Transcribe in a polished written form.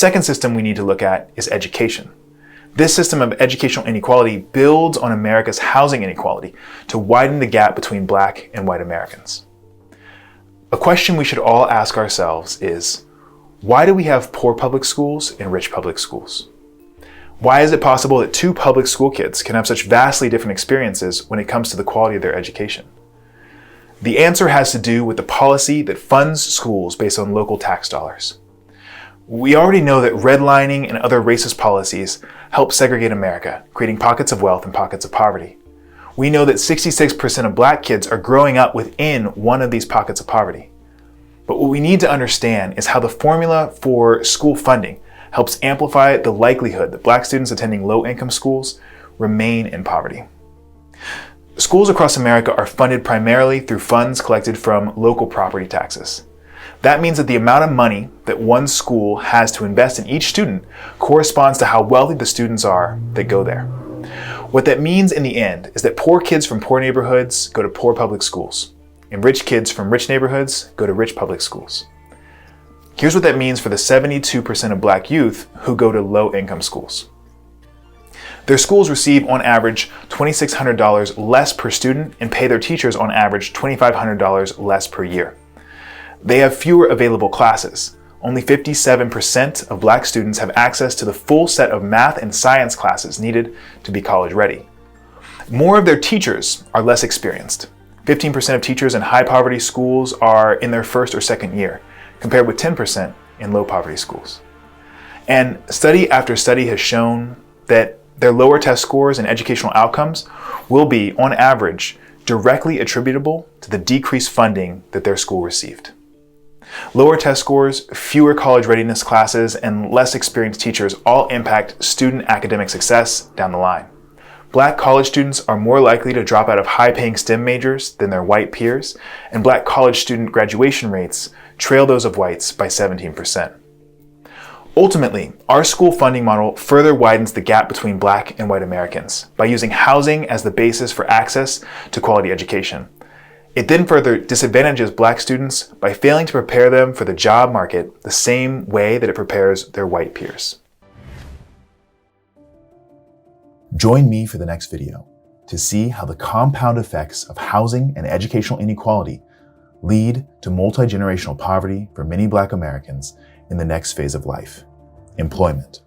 second system we need to look at is education. This system of educational inequality builds on America's housing inequality to widen the gap between Black and white Americans. A question we should all ask ourselves is, why do we have poor public schools and rich public schools? Why is it possible that two public school kids can have such vastly different experiences when it comes to the quality of their education? The answer has to do with the policy that funds schools based on local tax dollars. We already know that redlining and other racist policies help segregate America, creating pockets of wealth and pockets of poverty. We know that 66% of Black kids are growing up within one of these pockets of poverty. But what we need to understand is how the formula for school funding helps amplify the likelihood that Black students attending low-income schools remain in poverty. Schools across America are funded primarily through funds collected from local property taxes. That means that the amount of money that one school has to invest in each student corresponds to how wealthy the students are that go there. What that means in the end is that poor kids from poor neighborhoods go to poor public schools, and rich kids from rich neighborhoods go to rich public schools. Here's what that means for the 72% of Black youth who go to low-income schools. Their schools receive on average $2,600 less per student and pay their teachers on average $2,500 less per year. They have fewer available classes. Only 57% of Black students have access to the full set of math and science classes needed to be college ready. More of their teachers are less experienced. 15% of teachers in high poverty schools are in their first or second year, compared with 10% in low poverty schools. And study after study has shown that their lower test scores and educational outcomes will be, on average, directly attributable to the decreased funding that their school received. Lower test scores, fewer college readiness classes, and less experienced teachers all impact student academic success down the line. Black college students are more likely to drop out of high-paying STEM majors than their white peers, and Black college student graduation rates trail those of whites by 17%. Ultimately, our school funding model further widens the gap between Black and white Americans by using housing as the basis for access to quality education. It then further disadvantages Black students by failing to prepare them for the job market the same way that it prepares their white peers. Join me for the next video to see how the compound effects of housing and educational inequality lead to multi-generational poverty for many Black Americans in the next phase of life, employment.